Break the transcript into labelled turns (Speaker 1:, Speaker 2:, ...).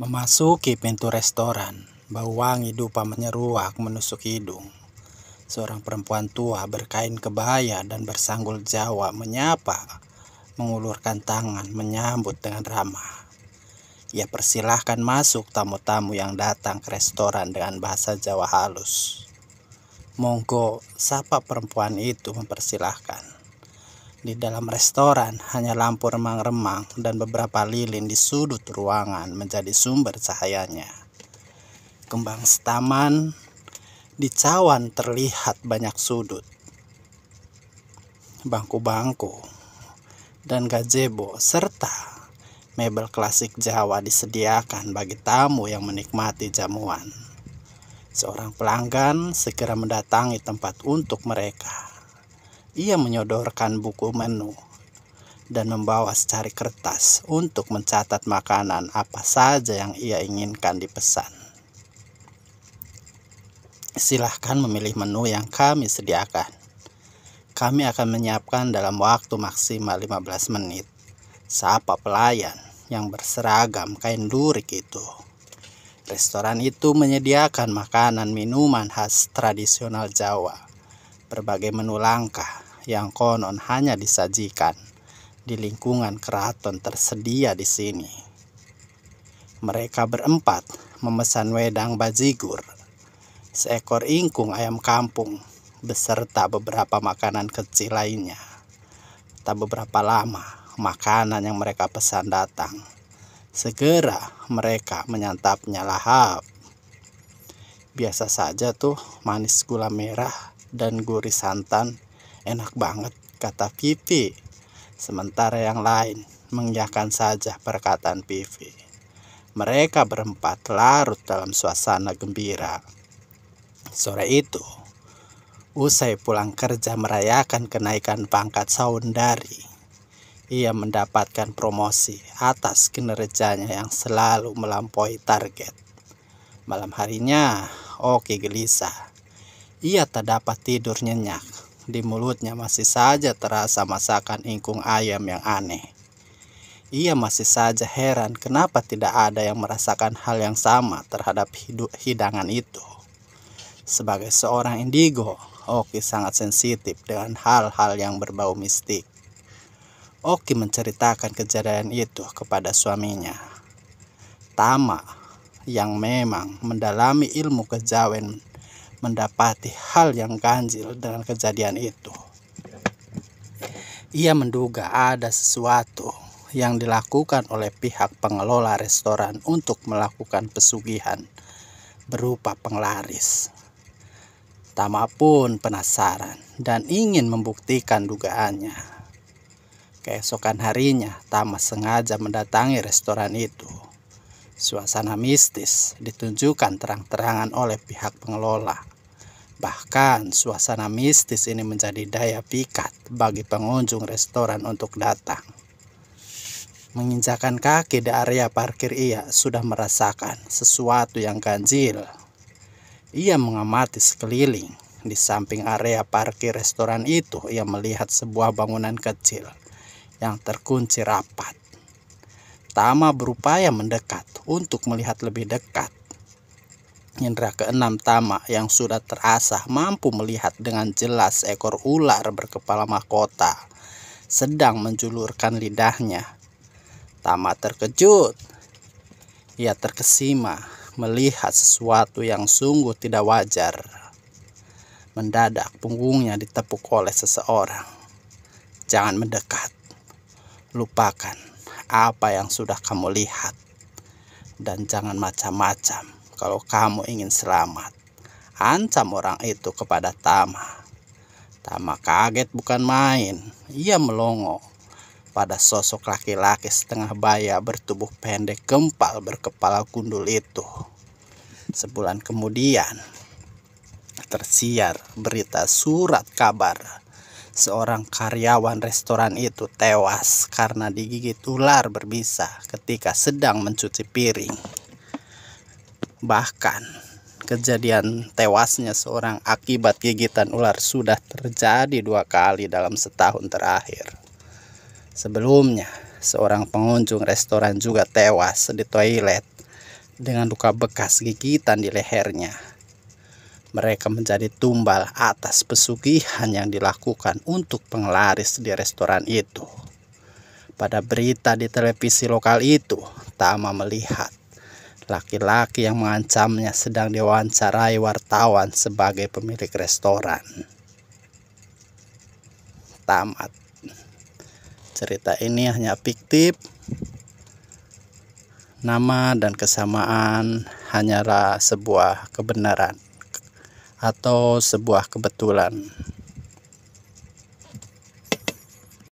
Speaker 1: Memasuki pintu restoran, bau wangi dupa menyeruak menusuk hidung. Seorang perempuan tua berkain kebaya dan bersanggul Jawa menyapa, mengulurkan tangan menyambut dengan ramah. Ia persilahkan masuk tamu-tamu yang datang ke restoran dengan bahasa Jawa halus. "Monggo," sapa perempuan itu mempersilahkan. Di dalam restoran hanya lampu remang-remang dan beberapa lilin di sudut ruangan menjadi sumber cahayanya. Kembang setaman di cawan terlihat banyak sudut. Bangku-bangku dan gazebo serta mebel klasik Jawa disediakan bagi tamu yang menikmati jamuan. Seorang pelanggan segera mendatangi tempat untuk mereka. Ia menyodorkan buku menu dan membawa secari kertas untuk mencatat makanan apa saja yang ia inginkan dipesan. "Silahkan memilih menu yang kami sediakan. Kami akan menyiapkan dalam waktu maksimal 15 menit. Sapa pelayan yang berseragam kain lurik itu. Restoran itu menyediakan makanan minuman khas tradisional Jawa. Berbagai menu langka yang konon hanya disajikan di lingkungan keraton tersedia di sini." Mereka berempat memesan wedang bajigur, seekor ingkung ayam kampung, beserta beberapa makanan kecil lainnya. Tak beberapa lama, makanan yang mereka pesan datang. Segera mereka menyantapnya lahap. "Biasa saja tuh, manis gula merah dan gurih santan, enak banget," kata Pipi. Sementara yang lain mengiyakan saja perkataan Pipi. Mereka berempat larut dalam suasana gembira. Sore itu, usai pulang kerja merayakan kenaikan pangkat Saundari, ia mendapatkan promosi atas kinerjanya yang selalu melampaui target. Malam harinya, Oki gelisah. Ia tak dapat tidur nyenyak. Di mulutnya masih saja terasa masakan ingkung ayam yang aneh. Ia masih saja heran kenapa tidak ada yang merasakan hal yang sama terhadap hidangan itu. Sebagai seorang indigo, Oki sangat sensitif dengan hal-hal yang berbau mistik. Oki menceritakan kejadian itu kepada suaminya, Tama, yang memang mendalami ilmu kejawen, mendapati hal yang ganjil dengan kejadian itu. Ia menduga ada sesuatu yang dilakukan oleh pihak pengelola restoran untuk melakukan pesugihan berupa penglaris. Tama pun penasaran dan ingin membuktikan dugaannya. Keesokan harinya, Tama sengaja mendatangi restoran itu. Suasana mistis ditunjukkan terang-terangan oleh pihak pengelola. Bahkan suasana mistis ini menjadi daya pikat bagi pengunjung restoran untuk datang. Menginjakan kaki di area parkir, ia sudah merasakan sesuatu yang ganjil. Ia mengamati sekeliling. Di samping area parkir restoran itu, ia melihat sebuah bangunan kecil yang terkunci rapat. Tama berupaya mendekat untuk melihat lebih dekat. Indra keenam Tama yang sudah terasah mampu melihat dengan jelas ekor ular berkepala mahkota sedang menjulurkan lidahnya. Tama terkejut. Ia terkesima melihat sesuatu yang sungguh tidak wajar. Mendadak punggungnya ditepuk oleh seseorang. "Jangan mendekat. Lupakan apa yang sudah kamu lihat. Dan jangan macam-macam kalau kamu ingin selamat," ancam orang itu kepada Tama. Tama kaget bukan main. Ia melongo pada sosok laki-laki setengah baya bertubuh pendek gempal berkepala gundul itu. Sebulan kemudian, tersiar berita surat kabar seorang karyawan restoran itu tewas karena digigit ular berbisa ketika sedang mencuci piring. Bahkan, kejadian tewasnya seorang akibat gigitan ular sudah terjadi 2 kali dalam setahun terakhir. Sebelumnya, seorang pengunjung restoran juga tewas di toilet dengan luka bekas gigitan di lehernya. Mereka menjadi tumbal atas pesugihan yang dilakukan untuk penglaris di restoran itu. Pada berita di televisi lokal itu, Tama melihat laki-laki yang mengancamnya sedang diwawancarai wartawan sebagai pemilik restoran. Tamat. Cerita ini hanya fiktif. Nama dan kesamaan hanyalah sebuah kebenaran atau sebuah kebetulan.